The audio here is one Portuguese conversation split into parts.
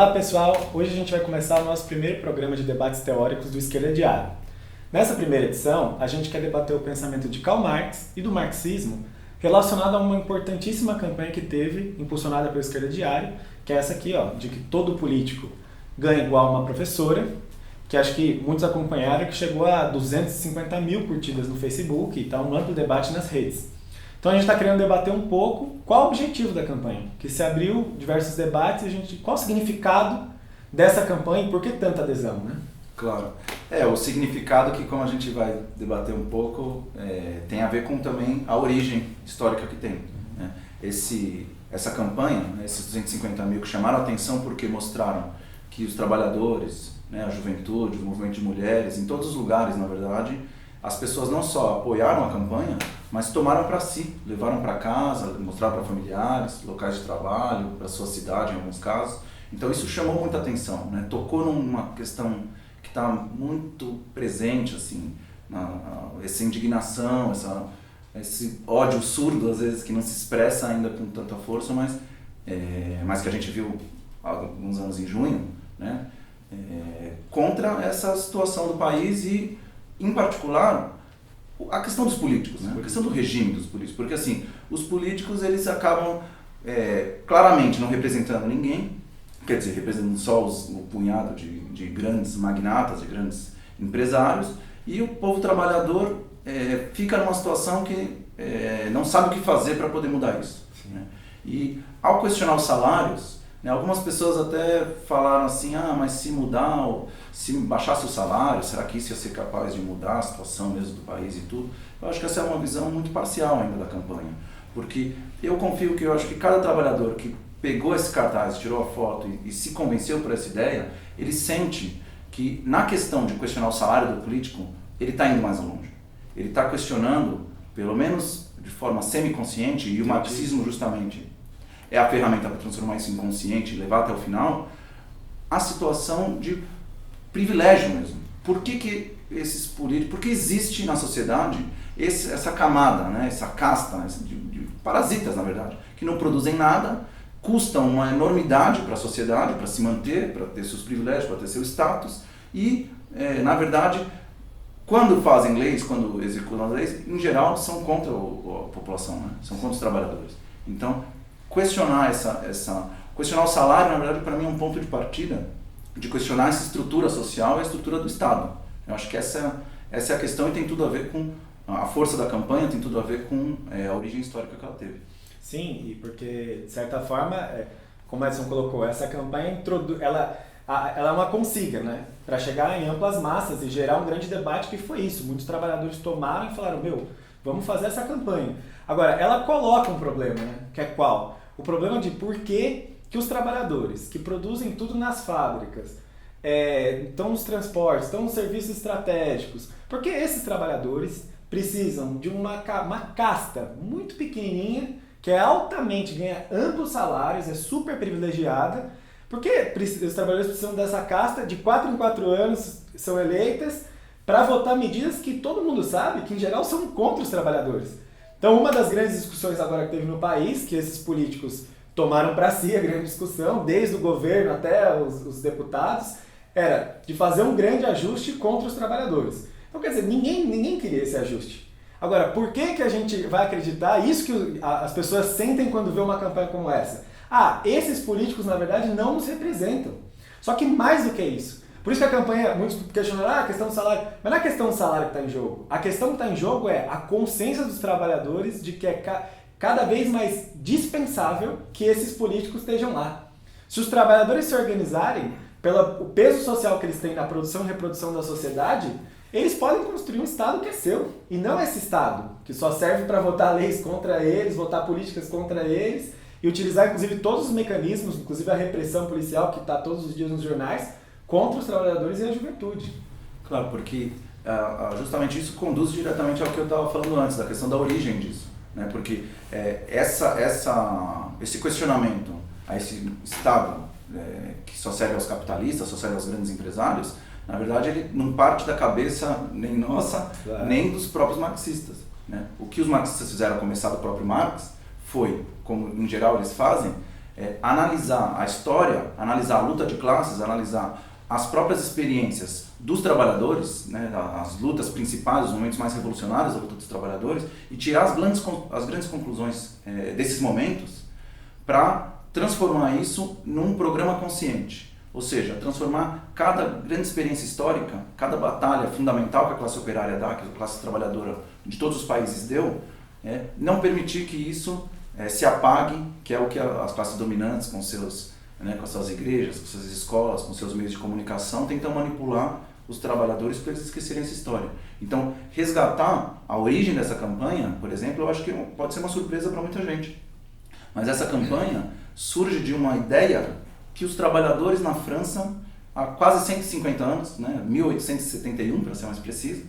Olá pessoal, hoje a gente vai começar o nosso primeiro programa de debates teóricos do Esquerda Diário. Nessa primeira edição, a gente quer debater o pensamento de Karl Marx e do marxismo relacionado a uma importantíssima campanha que teve, impulsionada pelo Esquerda Diário, que é essa aqui, de que todo político ganha igual uma professora, que acho que muitos acompanharam, que chegou a 250 mil curtidas no Facebook e está um amplo debate nas redes. Então a gente está querendo debater um pouco qual o objetivo da campanha, que se abriu diversos debates, qual o significado dessa campanha e por que tanta adesão, né? Claro. O significado que, como a gente vai debater um pouco, tem a ver com também a origem histórica que tem. Né? Essa campanha, esses 250 mil que chamaram a atenção porque mostraram que os trabalhadores, a juventude, o movimento de mulheres, em todos os lugares, na verdade, as pessoas não só apoiaram a campanha, mas tomaram para si, levaram para casa, mostraram para familiares, locais de trabalho, para sua cidade em alguns casos. Então isso chamou muita atenção, né? Tocou numa questão que está muito presente, assim, essa indignação, esse ódio surdo, às vezes, que não se expressa ainda com tanta força, mas que a gente viu há alguns anos em junho, né? Contra essa situação do país e, em particular, a questão dos políticos, né? A questão do regime dos políticos, porque assim, os políticos eles acabam claramente não representando ninguém, quer dizer, representando só o punhado de grandes magnatas, de grandes empresários, e o povo trabalhador fica numa situação que não sabe o que fazer para poder mudar isso. Né? E ao questionar os salários, algumas pessoas até falaram assim, mas se mudar, se baixasse o salário, será que isso ia ser capaz de mudar a situação mesmo do país e tudo? Eu acho que essa é uma visão muito parcial ainda da campanha, porque eu confio que eu acho que cada trabalhador que pegou esse cartaz, tirou a foto e se convenceu por essa ideia, ele sente que na questão de questionar o salário do político, ele está indo mais longe. Ele está questionando, pelo menos de forma semi-consciente, e o marxismo justamente é a ferramenta para transformar isso em consciente e levar até o final, a situação de privilégio mesmo. Por que esses políticos, por que existe na sociedade essa camada, essa casta de parasitas, na verdade, que não produzem nada, custam uma enormidade para a sociedade, para se manter, para ter seus privilégios, para ter seu status, e, na verdade, quando fazem leis, quando executam as leis, em geral são contra a população, né? São contra os trabalhadores. Então, questionar questionar o salário, na verdade, para mim é um ponto de partida de questionar essa estrutura social e a estrutura do Estado. Eu acho que essa é a questão e tem tudo a ver com a força da campanha, tem tudo a ver com a origem histórica que ela teve. Sim, e porque, de certa forma, como o Edson colocou, essa campanha ela é uma consiga, né? Para chegar em amplas massas e gerar um grande debate, que foi isso. Muitos trabalhadores tomaram e falaram, vamos fazer essa campanha. Agora, ela coloca um problema, né? Que é qual? O problema de por que os trabalhadores que produzem tudo nas fábricas, estão nos transportes, estão nos serviços estratégicos, porque esses trabalhadores precisam de uma casta muito pequenininha, que ganha amplos salários, é super privilegiada, porque os trabalhadores precisam dessa casta, de 4 em 4 anos são eleitas, para votar medidas que todo mundo sabe que, em geral, são contra os trabalhadores. Então, uma das grandes discussões agora que teve no país, que esses políticos tomaram para si a grande discussão, desde o governo até os deputados, era de fazer um grande ajuste contra os trabalhadores. Então, quer dizer, ninguém queria esse ajuste. Agora, por que a gente vai acreditar isso que as pessoas sentem quando vê uma campanha como essa? Esses políticos, na verdade, não nos representam. Só que mais do que isso. Por isso que a campanha, muitos questionaram a questão do salário. Mas não é a questão do salário que está em jogo. A questão que está em jogo é a consciência dos trabalhadores de que é cada vez mais dispensável que esses políticos estejam lá. Se os trabalhadores se organizarem pelo peso social que eles têm na produção e reprodução da sociedade, eles podem construir um Estado que é seu. E não esse Estado, que só serve para votar leis contra eles, votar políticas contra eles, e utilizar, inclusive, todos os mecanismos, inclusive a repressão policial que está todos os dias nos jornais, contra os trabalhadores e a juventude. Claro, porque justamente isso conduz diretamente ao que eu estava falando antes, da questão da origem disso. Né? Porque esse questionamento a esse Estado que só serve aos capitalistas, só serve aos grandes empresários, na verdade ele não parte da cabeça nem nossa, nem dos próprios marxistas. Né? O que os marxistas fizeram, a começar do próprio Marx, foi, como em geral eles fazem, analisar a história, analisar a luta de classes, analisar as próprias experiências dos trabalhadores, né, as lutas principais, os momentos mais revolucionários da luta dos trabalhadores, e tirar as grandes conclusões desses momentos para transformar isso num programa consciente. Ou seja, transformar cada grande experiência histórica, cada batalha fundamental que a classe operária dá, que a classe trabalhadora de todos os países deu, não permitir que isso se apague, que é o que as classes dominantes com com as suas igrejas, com suas escolas, com seus meios de comunicação, tentam manipular os trabalhadores para eles esquecerem essa história. Então, resgatar a origem dessa campanha, por exemplo, eu acho que pode ser uma surpresa para muita gente. Mas essa campanha surge de uma ideia que os trabalhadores na França, há quase 150 anos, 1871 para ser mais preciso,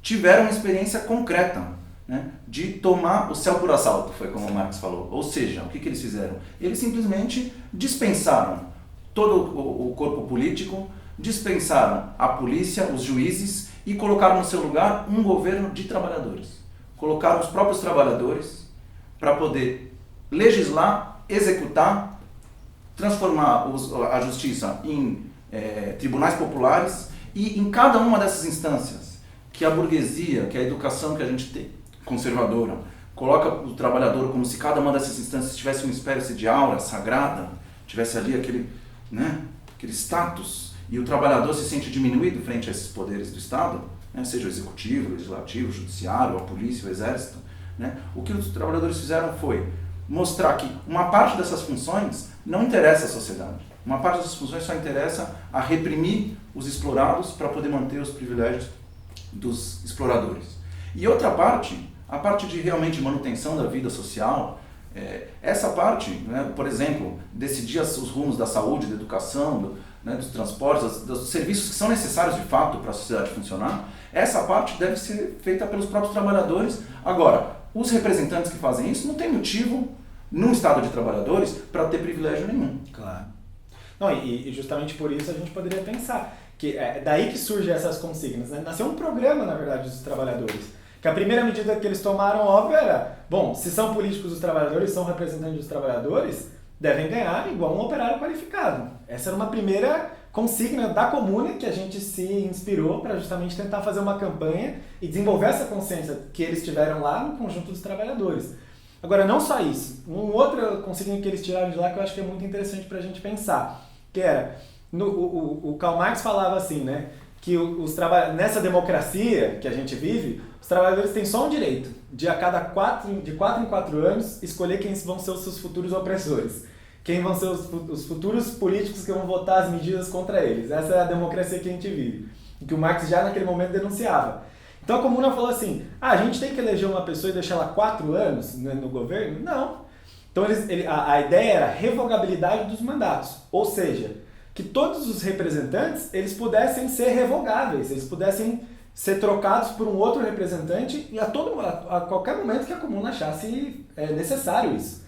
tiveram uma experiência concreta, de tomar o céu por assalto, foi como o Marx falou. Ou seja, o que eles fizeram? Eles simplesmente dispensaram todo o corpo político, dispensaram a polícia, os juízes e colocaram no seu lugar um governo de trabalhadores. Colocaram os próprios trabalhadores para poder legislar, executar, transformar a justiça em tribunais populares e em cada uma dessas instâncias que a burguesia, que a educação que a gente tem, conservadora, coloca o trabalhador como se cada uma dessas instâncias tivesse uma espécie de aura sagrada, tivesse ali aquele status, e o trabalhador se sente diminuído frente a esses poderes do Estado, seja o executivo, o legislativo, o judiciário, a polícia, o exército. O que os trabalhadores fizeram foi mostrar que uma parte dessas funções não interessa à sociedade. Uma parte dessas funções só interessa a reprimir os explorados para poder manter os privilégios dos exploradores. E outra parte, a parte de realmente manutenção da vida social, essa parte, por exemplo, decidir os rumos da saúde, da educação, dos transportes, dos serviços que são necessários de fato para a sociedade funcionar, essa parte deve ser feita pelos próprios trabalhadores. Agora, os representantes que fazem isso não têm motivo, num Estado de trabalhadores, para ter privilégio nenhum. Claro. Não, e justamente por isso a gente poderia pensar que é daí que surgem essas consignas. Nasceu um programa, na verdade, dos trabalhadores. Que a primeira medida que eles tomaram, óbvio, era, bom, se são políticos os trabalhadores, são representantes dos trabalhadores, devem ganhar igual um operário qualificado. Essa era uma primeira consigna da Comuna que a gente se inspirou para justamente tentar fazer uma campanha e desenvolver essa consciência que eles tiveram lá no conjunto dos trabalhadores. Agora, não só isso. Uma outra consigna que eles tiraram de lá que eu acho que é muito interessante para a gente pensar, que era, o Karl Marx falava assim, que nessa democracia que a gente vive, os trabalhadores têm só um direito, de de 4 em 4 anos, escolher quem vão ser os seus futuros opressores, quem vão ser os futuros políticos que vão votar as medidas contra eles. Essa é a democracia que a gente vive, que o Marx já naquele momento denunciava. Então a Comuna falou assim, a gente tem que eleger uma pessoa e deixar ela 4 anos no governo? Não. Então a ideia era a revogabilidade dos mandatos, ou seja, que todos os representantes eles pudessem ser revogáveis, eles pudessem ser trocados por um outro representante e a qualquer momento que a Comuna achasse necessário isso.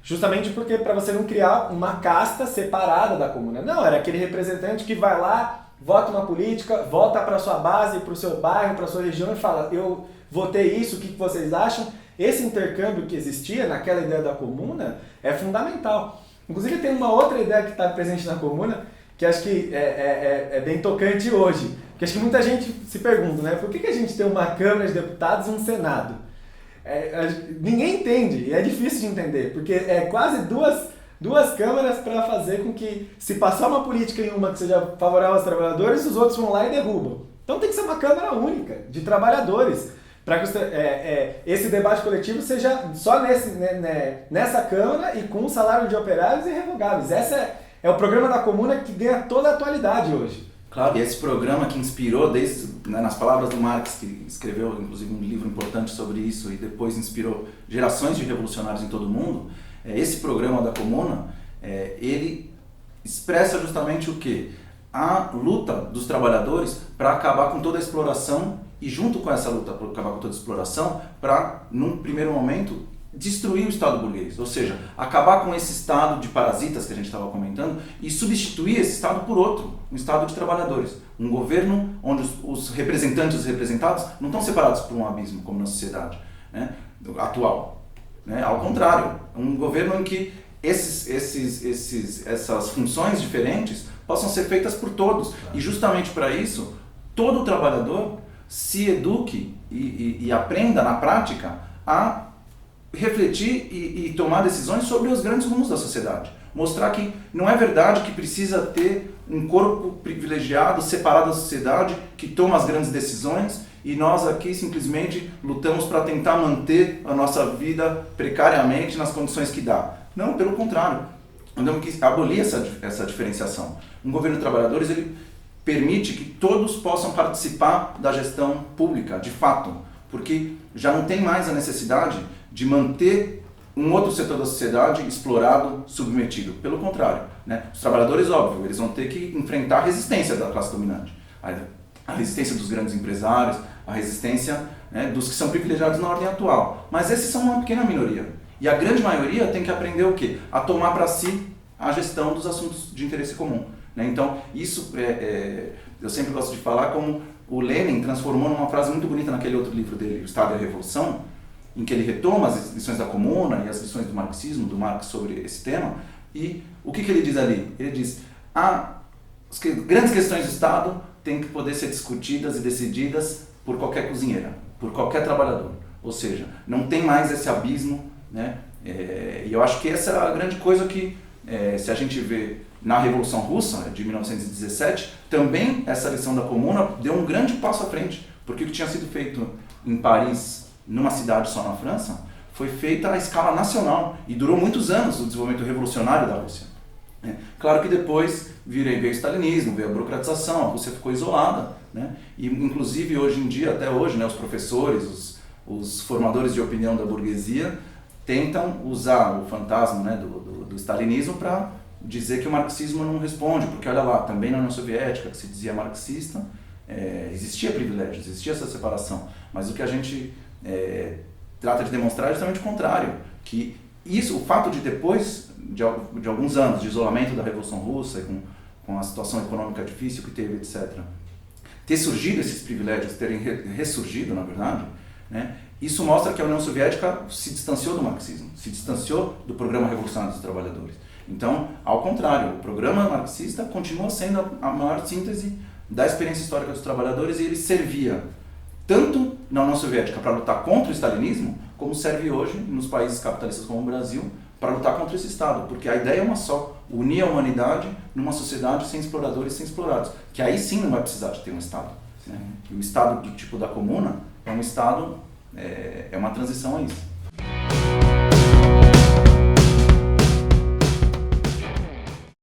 Justamente porque para você não criar uma casta separada da Comuna. Não, era aquele representante que vai lá, vota uma política, volta para sua base, para o seu bairro, para a sua região e fala, eu votei isso, o que vocês acham? Esse intercâmbio que existia naquela ideia da Comuna é fundamental. Inclusive tem uma outra ideia que está presente na Comuna, que acho que é bem tocante hoje. Porque acho que muita gente se pergunta, por que a gente tem uma Câmara de Deputados e um Senado? Ninguém entende, e é difícil de entender, porque é quase duas câmaras para fazer com que, se passar uma política em uma que seja favorável aos trabalhadores, os outros vão lá e derrubam. Então tem que ser uma Câmara única, de trabalhadores, para que esse debate coletivo seja só nessa Câmara e com o salário de operários irrevogáveis. Esse é o programa da Comuna que ganha toda a atualidade hoje. Claro, e esse programa que inspirou, nas palavras do Marx, que escreveu inclusive um livro importante sobre isso e depois inspirou gerações de revolucionários em todo o mundo, esse programa da Comuna, ele expressa justamente o quê? A luta dos trabalhadores para acabar com toda a exploração e junto com essa luta para acabar com toda a exploração, para, num primeiro momento, destruir o Estado burguês, ou seja, acabar com esse Estado de parasitas que a gente estava comentando e substituir esse Estado por outro, um Estado de trabalhadores, um governo onde os representantes e os representados não estão separados por um abismo, como na sociedade atual. Ao contrário, um governo em que essas funções diferentes possam ser feitas por todos. E justamente para isso, todo trabalhador se eduque e aprenda na prática a refletir e tomar decisões sobre os grandes rumos da sociedade. Mostrar que não é verdade que precisa ter um corpo privilegiado, separado da sociedade, que toma as grandes decisões e nós aqui simplesmente lutamos para tentar manter a nossa vida precariamente nas condições que dá. Não, pelo contrário. Temos que abolir essa diferenciação. Um governo de trabalhadores, ele permite que todos possam participar da gestão pública, de fato, porque já não tem mais a necessidade de manter um outro setor da sociedade explorado, submetido. Pelo contrário, né? Os trabalhadores, óbvio, eles vão ter que enfrentar a resistência da classe dominante, a resistência dos grandes empresários, a resistência, né, dos que são privilegiados na ordem atual. Mas esses são uma pequena minoria. E a grande maioria tem que aprender o quê? A tomar para si a gestão dos assuntos de interesse comum. Né? Então, isso eu sempre gosto de falar como o Lenin transformou numa frase muito bonita naquele outro livro dele, O Estado e a Revolução, em que ele retoma as lições da Comuna e as lições do marxismo, do Marx sobre esse tema, e o que ele diz ali? Ele diz, as grandes questões do Estado têm que poder ser discutidas e decididas por qualquer cozinheira, por qualquer trabalhador. Ou seja, não tem mais esse abismo, né? E eu acho que essa é a grande coisa que, se a gente vê na Revolução Russa, de 1917, também essa lição da Comuna deu um grande passo à frente, porque o que tinha sido feito em Paris, numa cidade só na França, foi feita à escala nacional e durou muitos anos o desenvolvimento revolucionário da Rússia. Claro que depois veio o stalinismo, veio a burocratização, a Rússia ficou isolada, né? E inclusive hoje em dia, até hoje, né, os professores, os formadores de opinião da burguesia tentam usar o fantasma, né, do stalinismo para dizer que o marxismo não responde, porque olha lá, também na União Soviética, que se dizia marxista, existia privilégio, existia essa separação, mas o que a gente trata de demonstrar é justamente o contrário, que isso, o fato de depois de alguns anos de isolamento da Revolução Russa, com a situação econômica difícil que teve, etc., ter surgido esses privilégios, terem ressurgido, na verdade, né, isso mostra que a União Soviética se distanciou do marxismo, se distanciou do programa revolucionário dos trabalhadores. Então, ao contrário, o programa marxista continua sendo a maior síntese da experiência histórica dos trabalhadores e ele servia tanto na União Soviética para lutar contra o stalinismo, como serve hoje nos países capitalistas como o Brasil para lutar contra esse Estado, porque a ideia é uma só, unir a humanidade numa sociedade sem exploradores e sem explorados, que aí sim não vai precisar de ter um Estado. Né? E o Estado do tipo da Comuna é um Estado, é uma transição a isso.